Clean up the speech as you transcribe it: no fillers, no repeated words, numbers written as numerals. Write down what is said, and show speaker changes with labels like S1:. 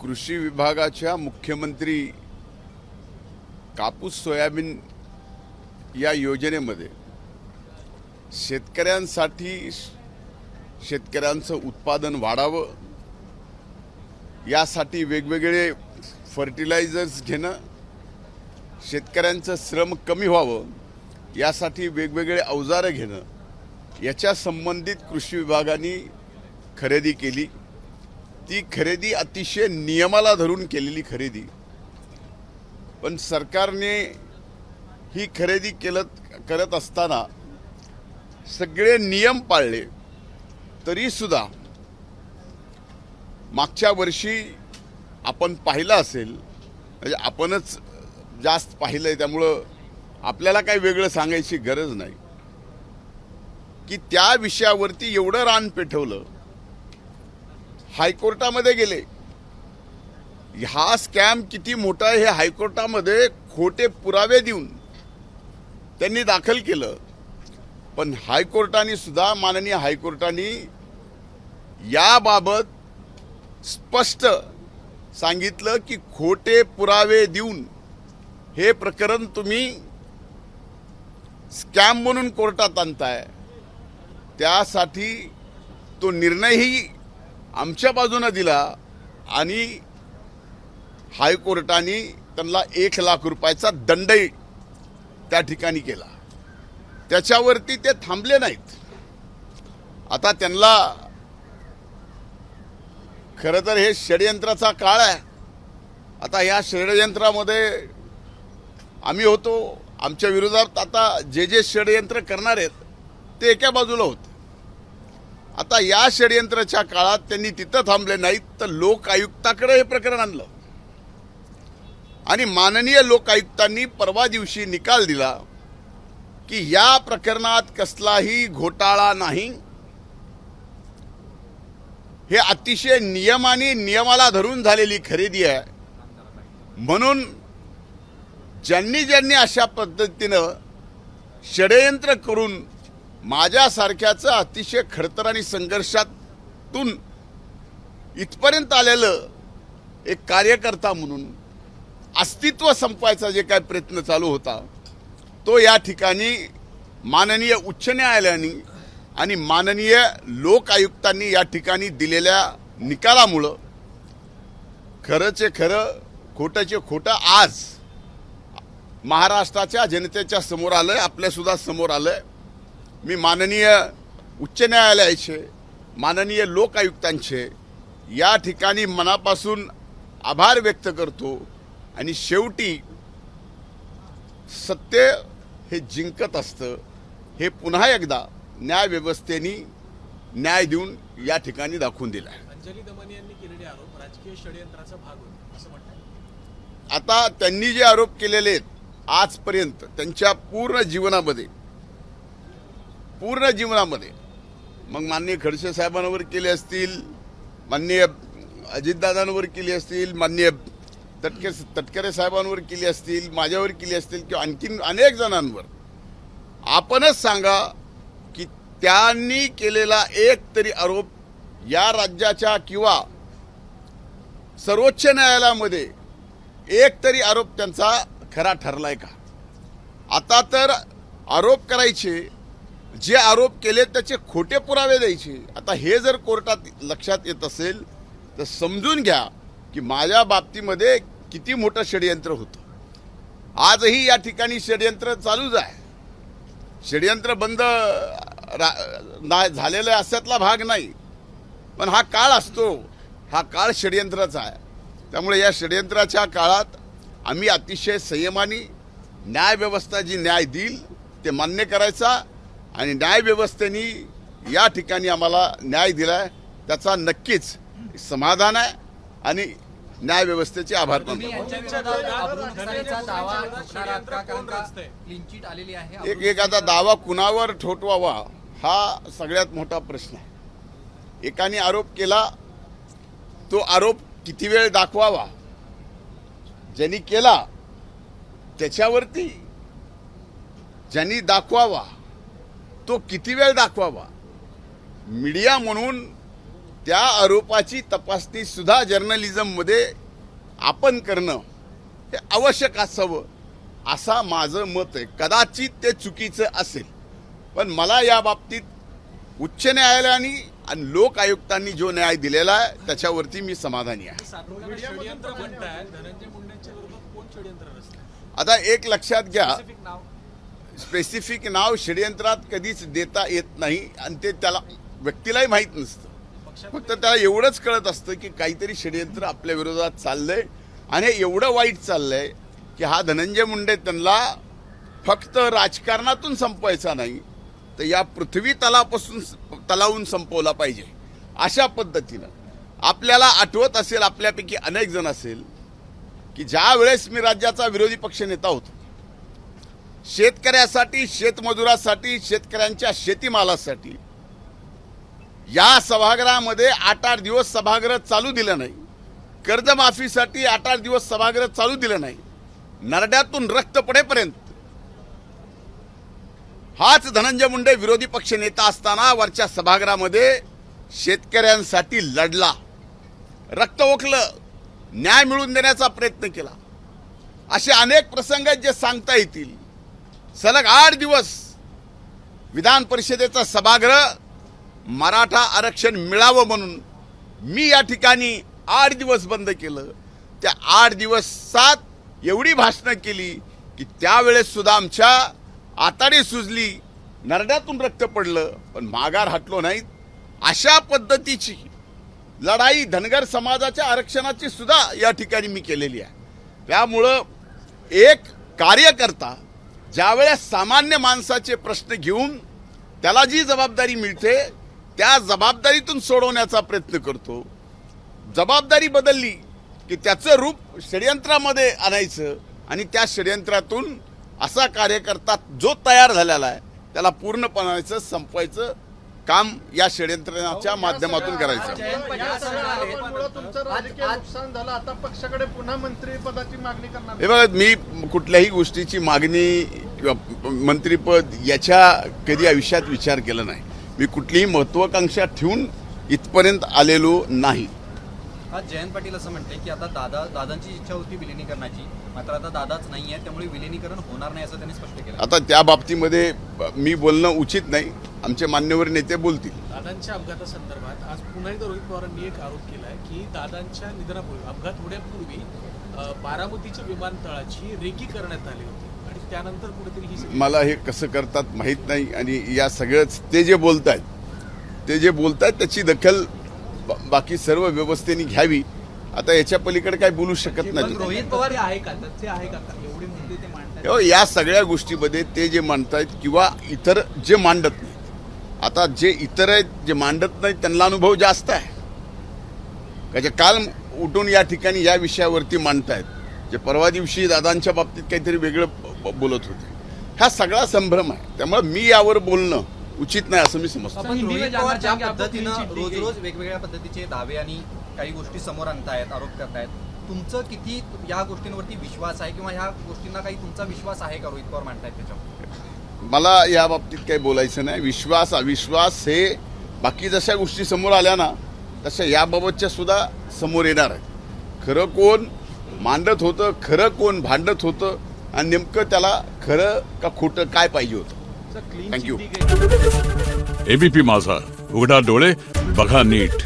S1: कृषी विभागाच्या मुख्यमंत्री कापूस सोयाबीन या योजनेमध्ये शेतकऱ्यांसाठी शेतकऱ्यांचं उत्पादन वाढावं यासाठी वेगवेगळे फर्टिलायझर्स घेणं, शेतकऱ्यांचं श्रम कमी व्हावं यासाठी वेगवेगळे अवजारं घेणं याच्या संबंधित कृषी विभागाने खरेदी केली। ती खरेदी अतिशय नियमाला धरून केलेली खरेदी, पण सरकारने ही खरेदी करत असताना सगळे नियम पाळले तरी सुद्धा मागच्या वर्षी आपण पाहिलं असेल, म्हणजे आपणच जास्त पाहिलंय त्यामुळं आपल्याला काही वेगळं सांगायची गरज नाही की त्या विषयावरती एवढं रान पेटवलं, हायकोर्टामध्ये गेले। हा स्कॅम किती मोठा आहे हे हायकोर्टामध्ये खोटे पुरावे देऊन त्यांनी दाखल केलं, पण हायकोर्टाने सुद्धा माननीय हायकोर्टाने याबाबत स्पष्ट सांगितलं की खोटे पुरावे देऊन हे प्रकरण तुम्ही स्कॅम म्हणून कोर्टात आणताय, त्यासाठी तो निर्णयही आमच्या बाजूने दिला आणि हायकोर्टाने त्यांना 1 लाख रुपयाचा दंडही त्या ठिकाणी केला। त्याच्यावरती ते थांबले नाहीत। आता त्यांना खरं तर हे षडयंत्राचा काळ आहे। आता या षडयंत्रामध्ये आम्ही होतो, आमच्या विरोधात आता जे षडयंत्र करणार आहेत ते एका बाजूला होते। आता या षडयंत्राच्या काळात त्यांनी तिथं थांबले नाहीत तर लोक आयुक्ताकडे हे प्रकरण आणलं आणि माननीय लोक आयुक्तांनी परवा दिवशी निकाल दिला की या प्रकरणात कसलाही घोटाळा नाही, हे अतिशय नियमाला धरून झालेली खरेदी आहे। म्हणून ज्यांनी अशा पद्धतीनं षडयंत्र करून माझ्यासारख्याचं अतिशय खडतर आणि संघर्षातून इथपर्यंत आलेलं एक कार्यकर्ता म्हणून अस्तित्व संपवायचा जे काय प्रयत्न चालू होता तो या ठिकाणी माननीय उच्च न्यायालयाने आणि माननीय लोक आयुक्तांनी या ठिकाणी दिलेल्या निकालामुळं खरंचे खरं खोटंचे खोटं आज महाराष्ट्राच्या जनतेच्या समोर आलंय, आपल्या सुद्धा समोर आलंय। मी माननीय उच्च न्यायालयाचे, माननीय लोक आयुक्तांचे या ठिकाणी मनापासून आभार व्यक्त करतो आणि शेवटी सत्य हे जिंकत असतं हे पुन्हा एकदा न्याय व्यवस्थेने न्याय देऊन या ठिकाणी दाखवून दिला आहे।
S2: अंजली दमन यांनी केलेले आरोप राजकीय षडयंत्राचा भाग होते असं म्हणतात।
S1: आता त्यांनी जे आरोप केलेले आहेत आजपर्यंत त्यांच्या पूर्ण जीवनामध्ये मग माननीय खडसे साहेबांवर केले असतील, माननीय अजितदादांवर केली असतील, माननीय तटकरे साहेबांवर केली असतील, माझ्यावर केली असतील किंवा आणखीन अनेक जणांवर, आपणच सांगा की त्यांनी केलेला एक तरी आरोप या राज्याच्या किंवा सर्वोच्च न्यायालयामध्ये एक तरी आरोप त्यांचा खरा ठरलाय का? आता तर आरोप करायचे, जे आरोप केले त्याचे खोटे पुरावे द्यायचे। आता हे जर कोर्टात लक्षात येत असेल तर समजून घ्या की माझ्या बाबतीमध्ये किती मोठं षडयंत्र होतं। आजही या ठिकाणी षडयंत्र चालूच आहे। षडयंत्र बंद झालेला अशातला भाग नाही, पण हा काळ असतो, हा काळ षडयंत्राचा आहे। त्यामुळे या षडयंत्राच्या काळात आम्ही अतिशय संयमाने न्यायव्यवस्था जी न्याय देईल ते मान्य करायचा आणि न्यायव्यवस्थेने या ठिकाणी आम्हाला न्याय दिलाय त्याचा नक्कीच समाधान आहे आणि न्यायव्यवस्थेचे आभार मानतो। एखादा दावा कुणावर ठोठवावा हा सगळ्यात मोठा प्रश्न आहे। एकाने आरोप केला तो आरोप किती वेळ दाखवावा, ज्यांनी केला त्याच्यावरती ज्यांनी दाखवावा तो किती वेळ दाखवावा। मीडिया म्हणून त्या आरोपाची तपासणी सुद्धा जर्नलिझममध्ये आपण करणं हे आवश्यक असावं असा माझं मत आहे. कदाचित ते चुकीचं असेल, पण मला या बाबतीत उच्च न्यायालयाने आणि लोक आयुक्तांनी जो न्याय दिलेला आहे त्याच्यावरती मी समाधानी आहे.
S2: सातत्यानं षडयंत्र म्हणताय धनंजय मुंडेंच्या विरोधात कोण षडयंत्र रचलंय?
S1: आता एक लक्षात घ्या,
S2: स्पेसिफिक नाव
S1: स्पेसिफिक नाव षडयंत्रात कधीच देता येत नाही आणि ते त्याला व्यक्तीलाही माहीत नसतं. फक्त त्याला एवढंच कळत असतं की काहीतरी षडयंत्र आपल्या विरोधात चाललंय आणि हे एवढं वाईट चाललंय की हा धनंजय मुंडे त्यांना फक्त राजकारणातून संपवायचा नाही तर या पृथ्वी तलावून संपवला पाहिजे. अशा पद्धतीनं आपल्याला आठवत असेल, आपल्यापैकी अनेक जण असेल की ज्या वेळेस मी राज्याचा विरोधी पक्ष नेता होतो, शेतकऱ्यासाठी, शेतमजुरासाठी, शेतकऱ्यांच्या शेतीमालासाठी या सभागृहामध्ये 8-8 दिवस सभागृह चालू दिलं नाही. कर्जमाफीसाठी 8-8 दिवस सभागृह चालू दिलं नाही. नरड्यातून रक्त पडेपर्यंत हाच धनंजय मुंडे विरोधी पक्ष नेता असताना वरच्या सभागृहामध्ये शेतकऱ्यांसाठी लढला, रक्त ओकलं, न्याय मिळवून देण्याचा प्रयत्न केला. असे अनेक प्रसंग आहेत जे सांगता येतील. सलग 8 दिवस विधान परिषदेचा सभागृह मराठा आरक्षण मिळावं म्हणून मी या ठिकाणी 8 दिवस बंद केलं. त्या 8 दिवसात एवढी भाषणं केली की त्यावेळेस सुद्धा आमच्या आताडी सुजली, नरड्यातून रक्त पडलं, पण माघार हटलो नाहीत. अशा पद्धतीची लढाई धनगर समाजाच्या आरक्षणाची सुद्धा या ठिकाणी मी केलेली आहे. त्यामुळं एक कार्यकर्ता ज्यावेळेस सामान्य माणसाचे प्रश्न घेऊन त्याला जी जबाबदारी मिळते त्या जबाबदारीतून सोडवण्याचा प्रयत्न करतो. जबाबदारी बदलली की त्याचं रूप षडयंत्रामध्ये आणायचं आणि त्या षडयंत्रातून असा कार्यकर्ता जो तयार झालेला आहे त्याला पूर्णपणाचं संपवायचं काम या षडयंत्राच्या माध्यमातून करायचं.
S3: तुमचं राजकीय नुकसान झालं, आता पक्षाकडे पुन्हा मंत्रिपदाची मागणी करणार?
S1: हे बघा, मी कुठल्याही गोष्टीची मागणी किंवा मंत्रीपद याच्या कधी आयुष्यात विचार केला नाही. मी कुठलीही महत्वाकांक्षा ठेवून इथपर्यंत आलेलो नाही.
S4: आज जयंत पाटील असं म्हणते की आता दादांची इच्छा होती विलिनीकरणाची, मात्र आता दादाच नाहीये, त्यामुळे विलिनीकरण होणार नाही असं त्यांनी स्पष्ट केलं.
S1: आता त्या बाबतीमध्ये मी बोलणं उचित नाही. आमचे मान्यवर नेते बोलतील.
S2: दादांच्या अपघातासंदर्भात आज पुन्हा एकदा रोहित पवारांनी एक आरोप केलाय की दादांच्या निधनापूर्वी, अपघात होण्यापूर्वी बारामतीच्या विमानतळाची रेकी करण्यात आली होती आणि त्यानंतर कुठेतरी ही सगळी
S1: मला हे कसं करतात माहीत नाही आणि या सगळंच ते जे बोलतायत त्याची दखल बाकी सर्व व्यवस्थेने घ्यावी. आता याच्या पलीकडे काय बोलू शकत नाही.
S4: रोहित पवार
S2: आहे का तथ्य आहे का एवढे मुद्दे ते मांडतात?
S1: या सगळ्या गोष्टीमध्ये ते जे मांडतायत किंवा इतर जे मांडत नाहीत, आता जे इतर आहेत जे मांडत नाहीत त्यांना अनुभव जास्त आहे. का जे काल उठून या ठिकाणी या विषयावरती मांडतायत, जे परवा दिवशी दादांच्या बाबतीत काहीतरी वेगळं बोलत होते, हा सगळा संभ्रम आहे. त्यामुळे मी यावर बोलणं उचित नाही असं मी समजतो.
S4: पण रोहित पवार ज्या पद्धतीनं रोज वेगवेगळ्या पद्धतीचे दावे आणि काही गोष्टी समोर आणतायत, आरोप करतायत, तुमचं किती या गोष्टींवरती विश्वास आहे किंवा ह्या गोष्टींना काही तुमचा विश्वास आहे का रोहित पवार मांडतायत त्याच्यावर?
S1: मला या बाबतीत काही बोलायचं नाही. विश्वास अविश्वास हे बाकी जशा गोष्टी समोर आल्या ना तशा याबाबतच्या सुद्धा समोर येणार आहेत. खरं कोण मांडत होतं, खरं कोण भांडत होतं आणि नेमकं त्याला खरं का खोटं काय पाहिजे होतं. थँक्यू.
S5: एबीपी माझा, उघडा डोळे बघा नीट.